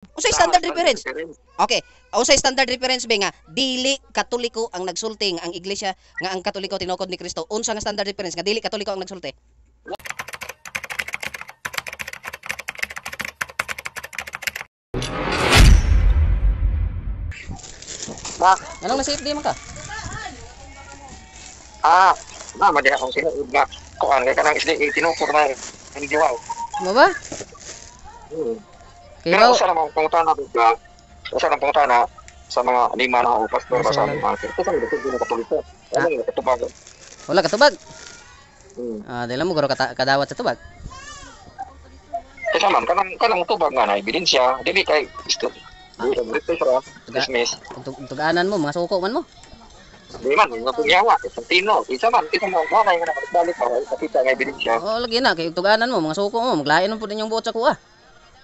Usay standard reference. Okay, usay standard reference ba nga dili Katoliko ang nagsulti nga ang iglesia nga ang Katoliko tinukod ni Kristo. Unsa nga standard reference nga dili Katoliko ang nagsulti? Ba, Anong nasave di man ka? madi akong sinuod nga. Kuan kay kanang SDA tinukod na ang diwaw. Mo ba? Kay Pero raw usa namang pangutana ba? Usa namang pangutana sa mga lima na o pastor ba sa mga. Kasi dito din Katoliko. Ano yung katubag? wala katubag. Hmm. Dili mo guro kadawat sa tubag. Kasi man kanang tubag nga na ebidensya, dili kay gusto. Dismiss. Tuganan mo mga suko man mo. Di man, nga pungyawa, isang tino, isa man nga nga nakabalik pa, kapita nga ebidensya. Lagi na kay tuganan mo mga suko mo, maglain mo pud inyong buot sa kuha.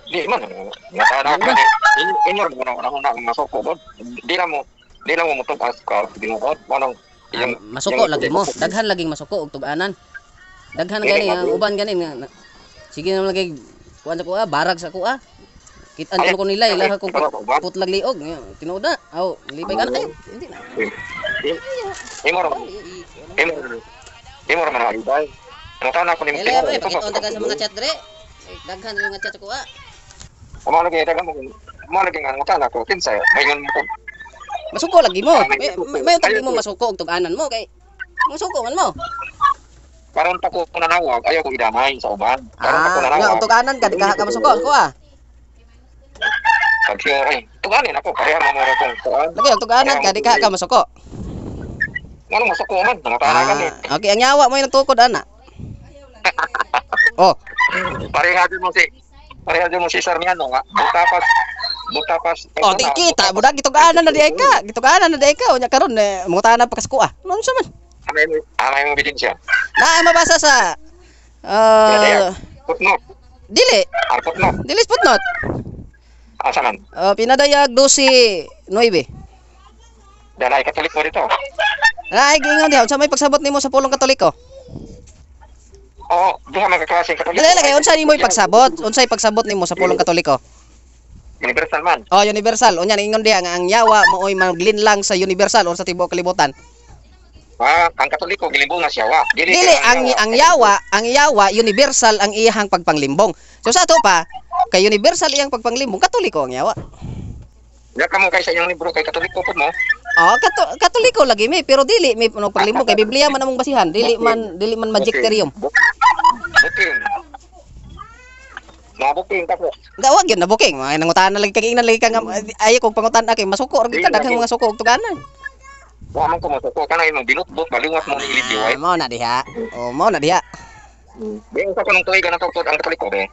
Di man, natana ka inyor mo na una masoko bod. Di na mo mutugas ka dinukod, manong Masuko lagi mo, daghan laging masuko og tuganan. Daghan gani ang uban gani nga. Sige na lagi kuan sa kuha, barag sa kuha. Kitaan ko nila ilaha kung putlag liog. Tinuod na. Lipay ka na. Hindi na. Imor man ang ibay. Ang tanah ko ni Ele pre, pakita dagan sa mga chat dre. Daghan yung mga chat sa kuha. Mo lagi nga tanah ko kinsa mayon mo. Masuko lagi mo. May tagi mo masuko og tuganan mo kay masuko man mo. Karon pa ko nanawag, ayaw ko idamay sa uban. Karon pa ko Nga nanawag. og tuganan ka di ka masuko ang kuha. Pagsiyoray. Tuganin ako, pareha mo mara kong tugan. Lagi og tuganan ka di ka masuko. Anong masuko man? Nangatana ka ni. Okay, ang yawa mo yung tukod ana. Oh, Pareha din mo si Sarmiano nga. Butapas. di kita budak gituganan na di ka. Gituganan na di ka unya karon mangutana pa kas kuha. Unsa man? Amay mo ebidensya. Na mabasa sa Footnote. dili. Footnote. Dili footnote. Asa man? Pinadayag 12:9. Dalay Katoliko dito. Ay gingon diha unsa may pagsabot nimo sa pulong Katoliko? Oo, duha man ka klaseng Katoliko. Dili lagi unsa nimo pagsabot? Unsay pagsabot nimo sa pulong Katoliko? Universal man. Universal. Unya ingon diha nga ang yawa maoy maglinlang sa universal or sa tibuok kalibutan. Ang Katoliko gilimbong siya wa. Dili ang yawa universal ang iyang pagpanglimbong. So sa ato pa kay universal iyang pagpanglimbong Katoliko ang yawa. Ya kamo kay sa inyong libro kay Katoliko pud mo. Katoliko lagi mi pero dili mi paglimbong kay Biblia man among basihan. Dili man magisterium. Booking. Booking ka po. Gawag yun na booking. Mga nangutanan lagi kag ingnan lagi kang ayo kog pangutan kay masuko ra kita daghang mga suko og tuganan. Wa man ko masuko kana imong binutbot balingot mo ni Ilitiway. Mao na diha. Mao na diha. Bing sa kanang tuig na tugtod ang Katoliko be.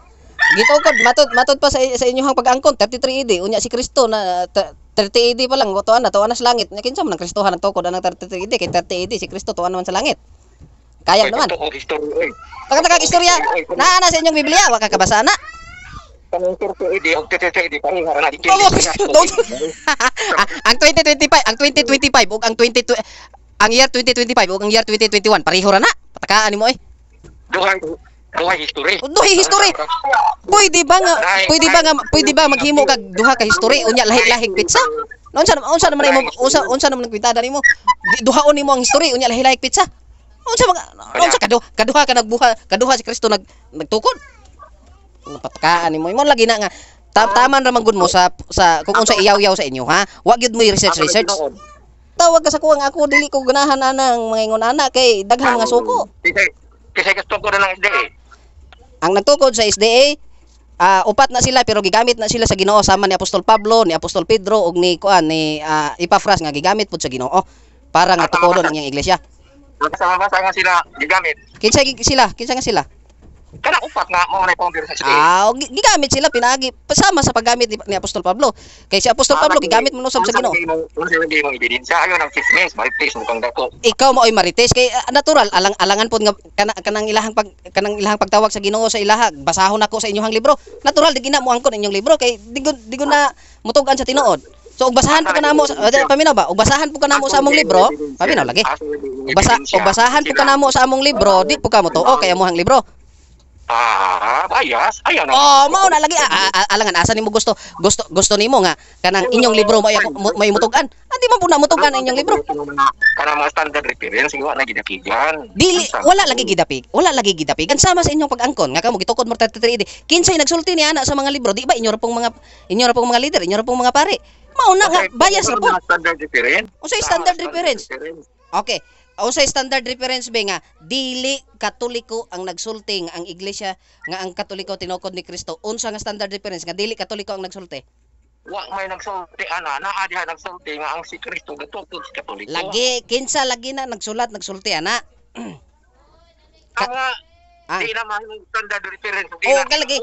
Gitukod matod pa sa inyong pag-angkon 33 AD unya si Kristo na 30 AD pa lang tuan na sa langit. Nya kinsa man ang Kristohan nagtukod ang 33 AD kay 30 AD si Kristo tuan naman sa langit. Kaya naman. Taka istorya. Na sa inyong Biblia wa ka kabasa na. Kanang 30 AD og 30 AD pareha ra na dikit. Ang 2025 ug ang ang year 2025 ug ang year 2021 pareho ra na. Patakaan nimo Duha history. Duha history. Pwede ba maghimo kag duha ka history unya lahi-lahing pizza? Unsa naman nagkwintada nimo? Duhaon nimo ang history unya lahi-lahing pizza. Unsa kaduha ka nagbuha, kaduha si Kristo nagtukod. Napatakaan nimo. Imo lagi na nga taman ra man gud mo sa kung unsa iyaw-yaw sa inyo ha. Wa gyud mo research. Tawag ka sa kuwang ako dili ko ganahan anang mga ingon ana kay daghang mga suko. Kasi gusto ko na lang SDA. Ang nagtukod sa SDA, upat na sila pero gigamit na sila sa Ginoo sama ni Apostol Pablo, ni Apostol Pedro ug ni Epafras nga gigamit pud sa Ginoo para nga tukodon ang iyang iglesia. Sa mabasa nga sila gigamit. Kinsa nga sila? Kana upat nga mo na founder sa SDA. Gigamit sila pinagi pasama sa paggamit ni Apostol Pablo. Kay si Apostol Pablo gigamit man usab sa Ginoo. Unsa lagi mo ebidensya ayo nang chismis, marites mo kang dako. Ikaw maoy marites kay natural alangan pud nga kanang ilahang pagtawag sa Ginoo sa ilaha. Basahon ako sa inyong libro. Natural di gina mo angkon inyong libro kay di ko na mutugan sa tinuod. So ug basahan po kanamo paminaw ba? Ug basahan po kanamo sa among libro, paminaw lagi. Ug basahan po kanamo sa among libro, di po ka mo tuo kay amuhang libro. Bias. Ayan na. Oh, mao na lagi alangan asa nimo gusto nimo nga kanang inyong libro may mutugan. Andi man pud na mutugan ang inyong libro. Kanang mga standard reference wa na gidakigan. Dili wala lagi gidapig. Wala lagi gidapigan sama sa inyong pag-angkon nga kamo gitukod mo 33 di. Kinsay nagsulti ni ana sa mga libro, di ba inyo ra pong mga leader, inyo ra pong mga pare. Mao na nga bias ra po. Standard reference. Unsay standard reference? Okay. Unsay standard reference ba nga dili Katoliko ang nagsulti nga ang iglesia nga ang Katoliko tinukod ni Kristo. Unsa nga standard reference nga dili Katoliko ang nagsulti? Wa may nagsulti ana naa diha nagsulti nga ang si Kristo gitukod sa Katoliko. Lagi kinsa lagi na nagsulti ana. Di naman standard reference. Oh, kalagi.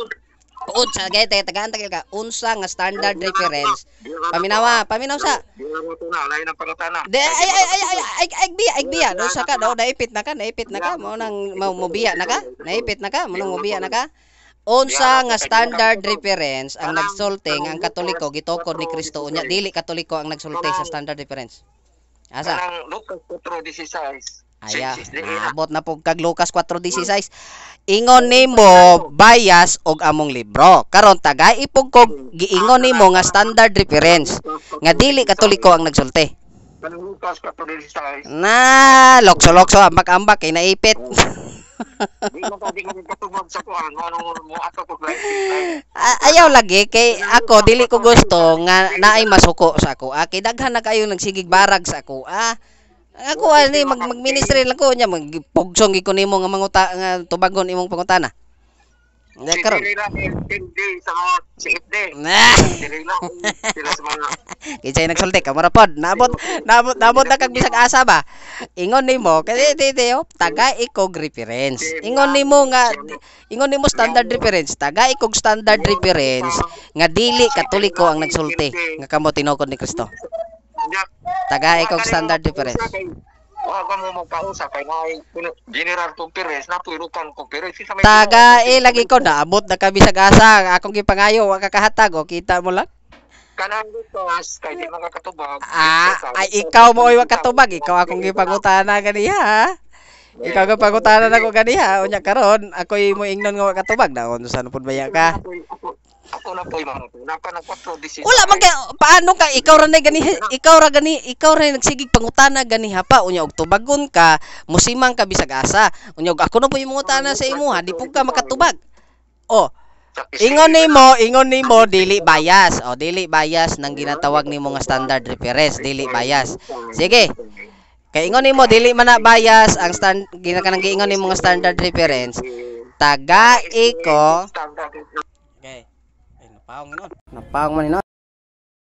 Unsa gay tagaan tagil ka. Unsa nga standard reference? Paminaw sa. Di mo tuna lain ang pangutana. De ay biya do sa ka daw naipit na ka mo nang mobiya na ka. Naipit na ka mo nang mobiya na ka. Unsa nga standard reference ang nagsulti ang Katoliko gitukod ni Kristo unya dili Katoliko ang nagsulti sa standard reference. Asa? Kanang Lucas 4:16. Aya, abot na pug kag Lucas 4:16. Ingon nimo bias og among libro. Karon tagay ipog kog giingon nimo nga standard reference nga dili Katoliko ang nagsulti. Kanang Lucas 4:16. Na, lokso ambak-ambak kay naipit. Di mo katubag sa kuan anong mo ato ko Ayaw lagi kay ako dili ko gusto nga naay masuko sa ako. Kay daghan na kayo nagsigig barag sa ako. Ako ani mag-ministry lang ko nya magpugsong gi ko nimo nga manguta nga tubagon imong pangutana. Nga karon. Hindi sa mga siitde. Dili lang sila sa mga Kinsay nagsulti ka pod. Nabot na kag bisag asa ba. Ingon nimo kay titeo taga ikog reference. Ingon nimo standard reference. Taga ikog standard reference nga dili Katoliko ang nagsulti nga kamo tinukod ni Kristo. Taga ikog standard reference. Wa ka mo magkausap kay nay general conference na puirukan conference sa may taga lagi ko naabot na kami sa asa akong gipangayo wa kakahatag o kita mo lang kanang gutos kay di makakatubag ay ikaw mo wa katubag ikaw akong gipangutana ganiha ikaw ga pangutana nako ganiha unya karon ako mo ingnon nga wa katubag daon saan pud baya ka ako na po imong napa nang 4:16 wala man kay paano ka ikaw ra nagsigig pangutana ganiha pa unya og tubagon ka musimang ka bisag asa unya ako na po imong utana sa imuha di pud ka makatubag ingon nimo dili bias dili bias nang ginatawag nimo nga standard reference dili bias sige kay ingon nimo dili man na bias ang ginakanang giingon nimo nga standard reference taga iko okay. Napawang man